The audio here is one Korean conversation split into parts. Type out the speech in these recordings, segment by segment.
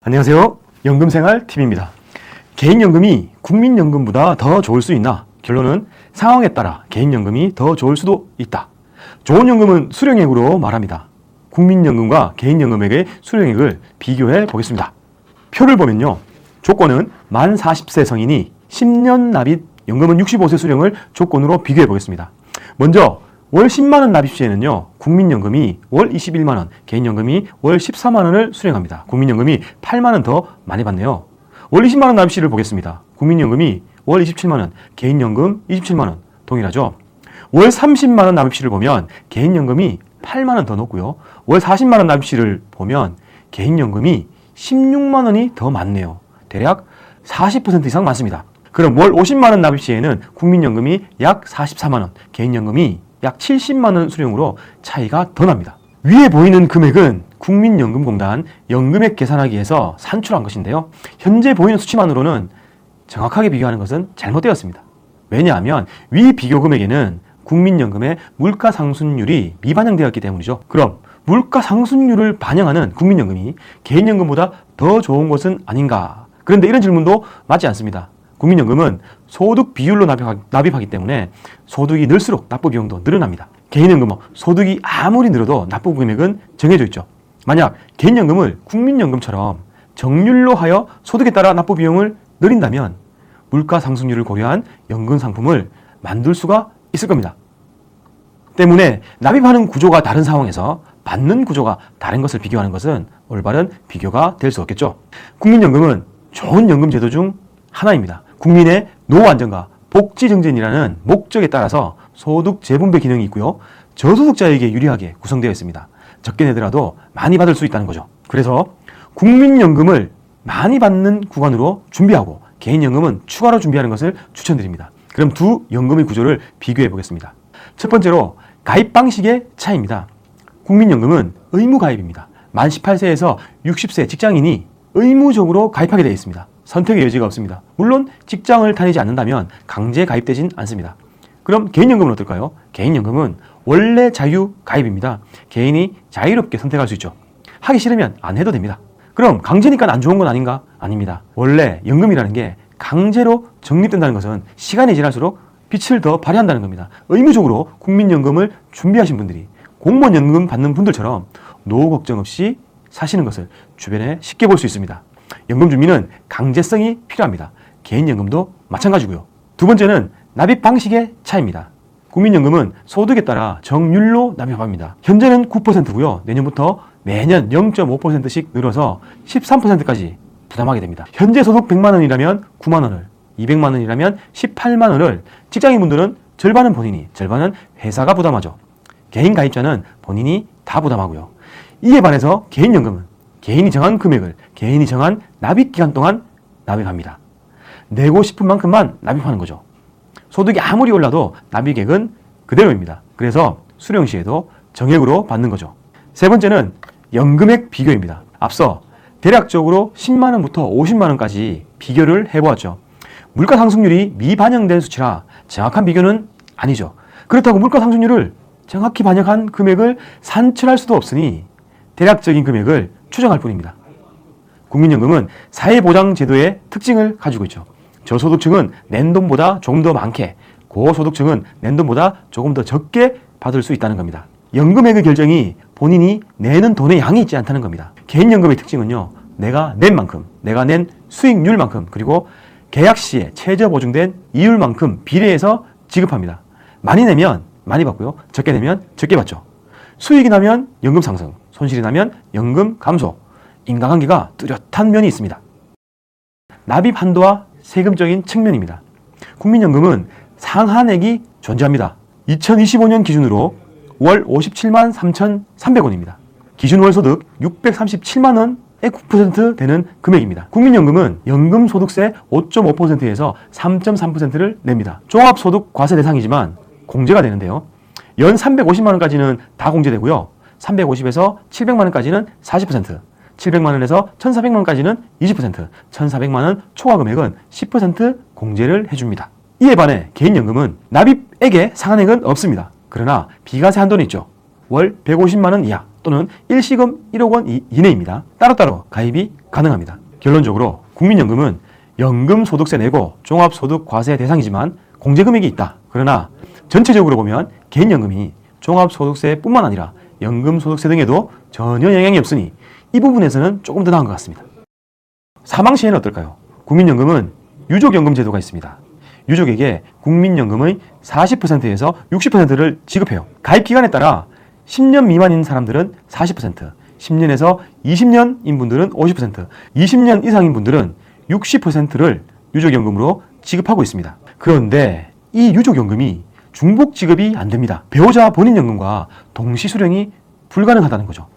안녕하세요. 연금생활TV입니다. 개인연금이 국민연금보다 더 좋을 수 있나? 결론은 상황에 따라 개인연금이 더 좋을 수도 있다. 좋은 연금은 수령액으로 말합니다. 국민연금과 개인연금액의 수령액을 비교해 보겠습니다. 표를 보면요. 조건은 만 40세 성인이 10년 납입, 연금은 65세 수령을 조건으로 비교해 보겠습니다. 먼저 월 10만원 납입 시에는요, 국민연금이 월 21만원, 개인연금이 월 14만원을 수령합니다. 국민연금이 8만원 더 많이 받네요. 월 20만원 납입 시를 보겠습니다. 국민연금이 월 27만원, 개인연금 27만원, 동일하죠. 월 30만원 납입 시를 보면 개인연금이 8만원 더 높고요. 월 40만원 납입 시를 보면 개인연금이 16만원이 더 많네요. 대략 40% 이상 많습니다. 그럼 월 50만원 납입 시에는 국민연금이 약 44만원, 개인연금이 약 70만원 수령으로 차이가 더 납니다. 위에 보이는 금액은 국민연금공단 연금액 계산하기에서 산출한 것인데요. 현재 보이는 수치만으로는 정확하게 비교하는 것은 잘못되었습니다. 왜냐하면 위 비교 금액에는 국민연금의 물가상승률이 미반영되었기 때문이죠. 그럼 물가상승률을 반영하는 국민연금이 개인연금보다 더 좋은 것은 아닌가? 그런데 이런 질문도 맞지 않습니다. 국민연금은 소득 비율로 납입하기 때문에 소득이 늘수록 납부 비용도 늘어납니다. 개인연금은 소득이 아무리 늘어도 납부 금액은 정해져 있죠. 만약 개인연금을 국민연금처럼 정률로 하여 소득에 따라 납부 비용을 늘린다면 물가 상승률을 고려한 연금 상품을 만들 수가 있을 겁니다. 때문에 납입하는 구조가 다른 상황에서 받는 구조가 다른 것을 비교하는 것은 올바른 비교가 될 수 없겠죠. 국민연금은 좋은 연금 제도 중 하나입니다. 국민의 노후 안정과 복지 증진이라는 목적에 따라서 소득 재분배 기능이 있고요. 저소득자에게 유리하게 구성되어 있습니다. 적게 내더라도 많이 받을 수 있다는 거죠. 그래서 국민연금을 많이 받는 구간으로 준비하고 개인연금은 추가로 준비하는 것을 추천드립니다. 그럼 두 연금의 구조를 비교해 보겠습니다. 첫 번째로 가입 방식의 차이입니다. 국민연금은 의무 가입입니다. 만 18세에서 60세 직장인이 의무적으로 가입하게 되어 있습니다. 선택의 여지가 없습니다. 물론 직장을 다니지 않는다면 강제 가입되진 않습니다. 그럼 개인연금은 어떨까요? 개인연금은 원래 자유 가입입니다. 개인이 자유롭게 선택할 수 있죠. 하기 싫으면 안 해도 됩니다. 그럼 강제니까 안 좋은 건 아닌가? 아닙니다. 원래 연금이라는 게 강제로 적립된다는 것은 시간이 지날수록 빛을 더 발휘한다는 겁니다. 의무적으로 국민연금을 준비하신 분들이 공무원연금 받는 분들처럼 노후 걱정 없이 사시는 것을 주변에 쉽게 볼 수 있습니다. 연금 준비는 강제성이 필요합니다. 개인연금도 마찬가지고요. 두 번째는 납입 방식의 차이입니다. 국민연금은 소득에 따라 정률로 납입합니다. 현재는 9%고요. 내년부터 매년 0.5%씩 늘어서 13%까지 부담하게 됩니다. 현재 소득 100만 원이라면 9만 원을, 200만 원이라면 18만 원을 절반은 절반은 본인이, 절반은 회사가 부담하죠. 개인 가입자는 본인이 다 부담하고요. 이에 반해서 개인연금은 개인이 정한 금액을 개인이 정한 납입 기간 동안 납입합니다. 내고 싶은 만큼만 납입하는 거죠. 소득이 아무리 올라도 납입액은 그대로입니다. 그래서 수령 시에도 정액으로 받는 거죠. 세 번째는 연금액 비교입니다. 앞서 대략적으로 10만 원부터 50만 원까지 비교를 해보았죠. 물가 상승률이 미반영된 수치라 정확한 비교는 아니죠. 그렇다고 물가 상승률을 정확히 반영한 금액을 산출할 수도 없으니 대략적인 금액을 추정할 뿐입니다. 국민연금은 사회보장제도의 특징을 가지고 있죠. 저소득층은 낸 돈보다 조금 더 많게, 고소득층은 낸 돈보다 조금 더 적게 받을 수 있다는 겁니다. 연금액의 결정이 본인이 내는 돈의 양이 있지 않다는 겁니다. 개인연금의 특징은요, 내가 낸 만큼, 내가 낸 수익률만큼, 그리고 계약 시에 최저 보증된 이율만큼 비례해서 지급합니다. 많이 내면 많이 받고요, 적게 내면 적게 받죠. 수익이 나면 연금 상승, 손실이 나면 연금 감소, 인과관계가 뚜렷한 면이 있습니다. 납입 한도와 세금적인 측면입니다. 국민연금은 상한액이 존재합니다. 2025년 기준으로 월 57만 3,300원입니다. 기준 월소득 637만 원의 9% 되는 금액입니다. 국민연금은 연금소득세 5.5%에서 3.3%를 냅니다. 종합소득 과세 대상이지만 공제가 되는데요. 연 350만 원까지는 다 공제되고요. 350에서 700만 원까지는 40%, 700만 원에서 1,400만 원까지는 20%, 1,400만 원 초과 금액은 10% 공제를 해줍니다. 이에 반해 개인연금은 납입액의 상한액은 없습니다. 그러나 비과세 한도는 있죠. 월 150만 원 이하, 또는 일시금 1억 원 이내입니다. 따로따로 가입이 가능합니다. 결론적으로 국민연금은 연금소득세 내고 종합소득과세 대상이지만 공제금액이 있다. 그러나 전체적으로 보면 개인연금이 종합소득세뿐만 아니라 연금소득세 등에도 전혀 영향이 없으니 이 부분에서는 조금 더 나은 것 같습니다. 사망 시에는 어떨까요? 국민연금은 유족연금 제도가 있습니다. 유족에게 국민연금의 40%에서 60%를 지급해요. 가입 기간에 따라 10년 미만인 사람들은 40%, 10년에서 20년인 분들은 50%, 20년 이상인 분들은 60%를 유족연금으로 지급하고 있습니다. 그런데 이 유족연금이 중복 지급이 안 됩니다. 배우자 본인 연금과 동시 수령이 불가능하다는 거죠.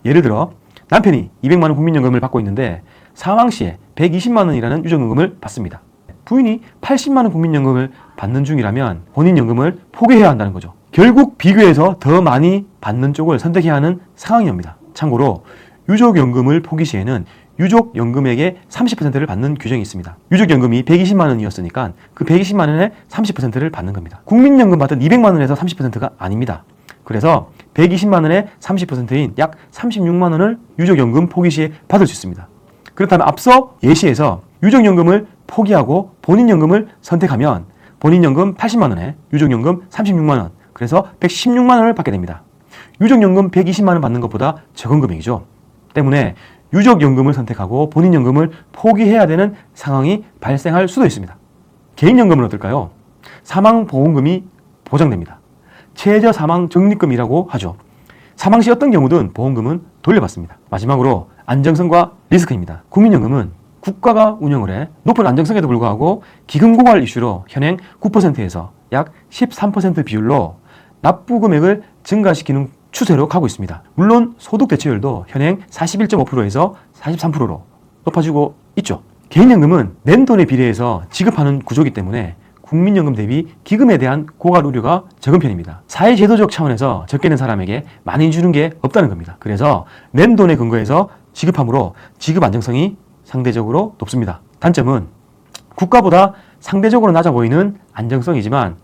예를 들어 남편이 200만 원 국민연금을 받고 있는데 사망 시에 120만 원이라는 유족연금을 받습니다. 부인이 80만 원 국민연금을 받는 중이라면 본인 연금을 포기해야 한다는 거죠. 결국 비교해서 더 많이 받는 쪽을 선택해야 하는 상황이 옵니다. 참고로 유족연금을 포기 시에는 유족연금액의 30%를 받는 규정이 있습니다. 유족연금이 120만 원이었으니까 그 120만 원의 30%를 받는 겁니다. 국민연금 받은 200만 원에서 30%가 아닙니다. 그래서 120만 원의 30%인 약 36만 원을 유족연금 포기 시에 받을 수 있습니다. 그렇다면 앞서 예시에서 유족연금을 포기하고 본인연금을 선택하면 본인연금 80만 원에 유족연금 36만 원, 그래서 116만 원을 받게 됩니다. 유족연금 120만 원 받는 것보다 적은 금액이죠. 때문에 유족연금을 선택하고 본인연금을 포기해야 되는 상황이 발생할 수도 있습니다. 개인연금은 어떨까요? 사망보험금이 보장됩니다. 최저사망적립금이라고 하죠. 사망 시 어떤 경우든 보험금은 돌려받습니다. 마지막으로 안정성과 리스크입니다. 국민연금은 국가가 운영을 해 높은 안정성에도 불구하고 기금고갈 이슈로 현행 9%에서 약 13% 비율로 납부 금액을 증가시키는 추세로 가고 있습니다. 물론 소득 대체율도 현행 41.5%에서 43%로 높아지고 있죠. 개인연금은 낸 돈에 비례해서 지급하는 구조이기 때문에 국민연금 대비 기금에 대한 고갈 우려가 적은 편입니다. 사회제도적 차원에서 적게 낸 사람에게 많이 주는 게 없다는 겁니다. 그래서 낸 돈에 근거해서 지급하므로 지급 안정성이 상대적으로 높습니다. 단점은 국가보다 상대적으로 낮아 보이는 안정성이지만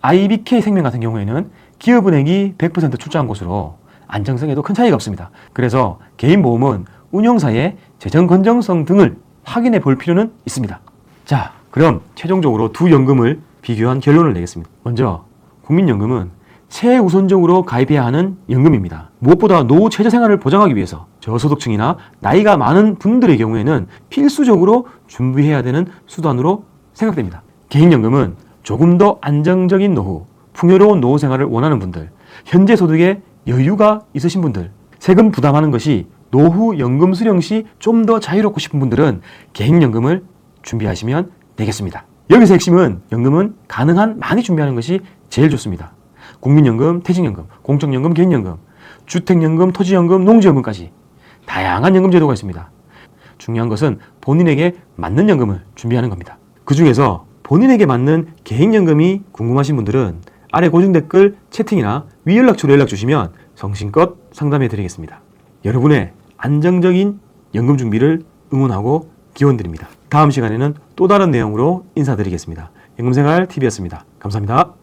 IBK 생명 같은 경우에는 기업은행이 100% 출자한 곳으로 안정성에도 큰 차이가 없습니다. 그래서 개인보험은 운영사의 재정 건전성 등을 확인해 볼 필요는 있습니다. 자, 그럼 최종적으로 두 연금을 비교한 결론을 내겠습니다. 먼저 국민연금은 최우선적으로 가입해야 하는 연금입니다. 무엇보다 노후 최저생활을 보장하기 위해서 저소득층이나 나이가 많은 분들의 경우에는 필수적으로 준비해야 되는 수단으로 생각됩니다. 개인연금은 조금 더 안정적인 노후, 풍요로운 노후 생활을 원하는 분들, 현재 소득에 여유가 있으신 분들, 세금 부담하는 것이 노후 연금 수령 시 좀 더 자유롭고 싶은 분들은 개인연금을 준비하시면 되겠습니다. 여기서 핵심은 연금은 가능한 많이 준비하는 것이 제일 좋습니다. 국민연금, 퇴직연금, 공적연금, 개인연금, 주택연금, 토지연금, 농지연금까지 다양한 연금 제도가 있습니다. 중요한 것은 본인에게 맞는 연금을 준비하는 겁니다. 그 중에서 본인에게 맞는 개인연금이 궁금하신 분들은 아래 고정 댓글 채팅이나 위 연락처로 연락 주시면 성심껏 상담해 드리겠습니다. 여러분의 안정적인 연금 준비를 응원하고 기원드립니다. 다음 시간에는 또 다른 내용으로 인사드리겠습니다. 연금생활TV였습니다. 감사합니다.